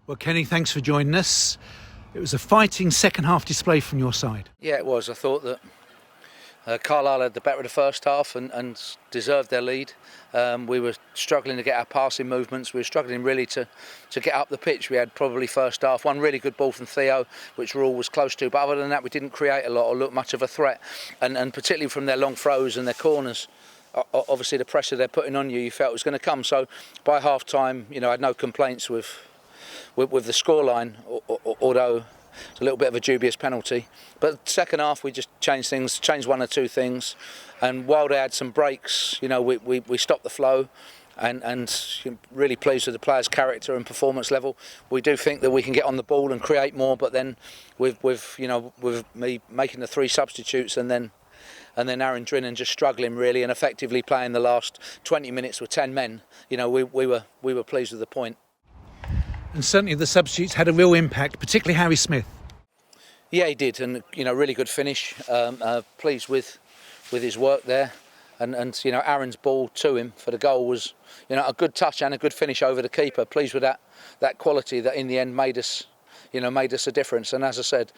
Well, Kenny, thanks for joining us. It was a fighting second half display from your side. Yeah, it was. I thought that Carlisle had the better of the first half and deserved their lead. We were struggling to get our passing movements. We were struggling really to get up the pitch. We had probably first half one really good ball from Theo, which we're always close to. But other than that, we didn't create a lot or look much of a threat. And particularly from their long throws and their corners, obviously the pressure they're putting on you, you felt it was going to come. So by half time, I had no complaints with the scoreline, although it's a little bit of a dubious penalty. But second half we just changed one or two things, and while they had some breaks, we stopped the flow, and really pleased with the players' character and performance level. We do think that we can get on the ball and create more, but then with me making the three substitutes and then Aron just struggling really and effectively playing the last 20 minutes with 10 men, we were pleased with the point. And certainly the substitutes had a real impact, particularly Harry Smith. Yeah, he did, and really good finish. Pleased with his work there, and Aron's ball to him for the goal was a good touch and a good finish over the keeper. Pleased with that quality that in the end made us a difference. And as I said,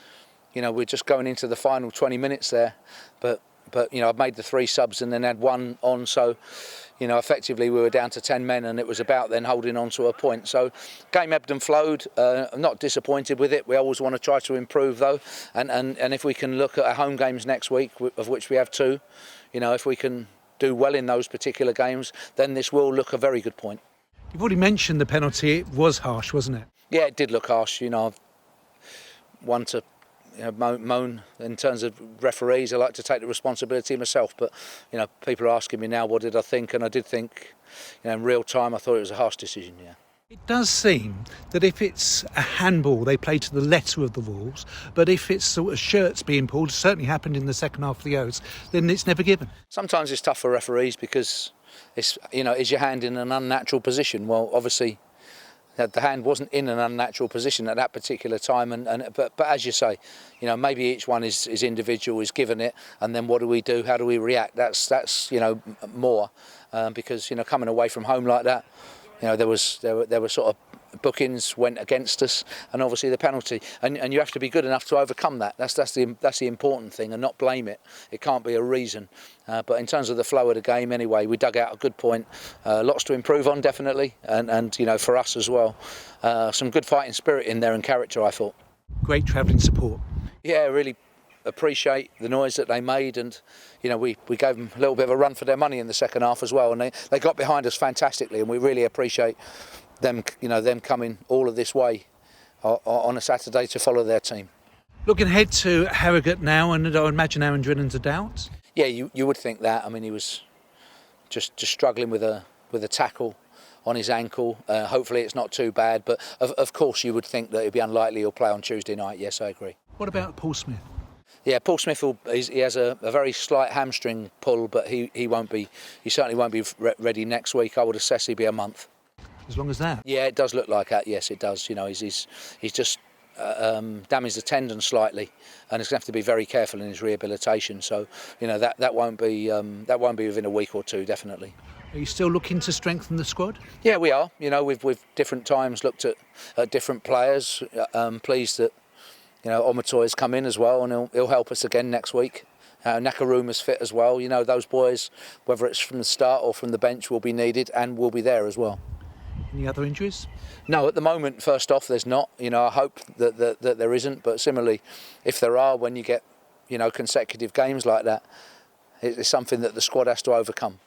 we're just going into the final 20 minutes there, but I've made the three subs and then had one on, so effectively we were down to 10 men, and it was about then holding on to a point. So game ebbed and flowed. I'm not disappointed with it. We always want to try to improve though, and if we can look at our home games next week, of which we have two, if we can do well in those particular games, then this will look a very good point. You've already mentioned the penalty. It was harsh, wasn't it? Yeah, it did look harsh. I've one to moan in terms of referees. I like to take the responsibility myself, but people are asking me now what did I think, and I did think in real time I thought it was a harsh decision. Yeah, it does seem that if it's a handball they play to the letter of the rules, but if it's sort of shirts being pulled, certainly happened in the second half of the O's, then it's never given. Sometimes it's tough for referees because it's is your hand in an unnatural position? Well, obviously the hand wasn't in an unnatural position at that particular time, but as you say, maybe each one is individual, is given it, and then what do we do? How do we react? That's more because coming away from home like that, there were sort of bookings went against us, and obviously the penalty, and you have to be good enough to overcome that. That's the important thing, and not blame it. It can't be a reason. But in terms of the flow of the game, anyway, we dug out a good point. Lots to improve on, definitely, and for us as well. Some good fighting spirit in there and character, I thought. Great travelling support. Yeah, really appreciate the noise that they made, and we gave them a little bit of a run for their money in the second half as well, and they got behind us fantastically, and we really appreciate them coming all of this way on a Saturday to follow their team. Looking ahead to Harrogate now, and I imagine Aron Drinnan's a doubt. Yeah, you would think that. I mean, he was just struggling with a tackle on his ankle. Hopefully it's not too bad, but of course you would think that it'd be unlikely he'll play on Tuesday night. Yes, I agree. What about Paul Smith? Yeah, Paul Smith he has a very slight hamstring pull, but he certainly won't be ready next week. I would assess he'll be a month. As long as that? Yeah, it does look like that. Yes, it does. He's just damaged the tendon slightly, and he's going to have to be very careful in his rehabilitation. So, that won't be within a week or two, definitely. Are you still looking to strengthen the squad? Yeah, we are. We've different times looked at different players. Pleased that Omatoy's come in as well, and he'll help us again next week. Nakaruma's fit as well. Those boys, whether it's from the start or from the bench, will be needed and will be there as well. Any other injuries? No, at the moment, first off, there's not. I hope that there isn't, but similarly, if there are, when you get consecutive games like that, it's something that the squad has to overcome.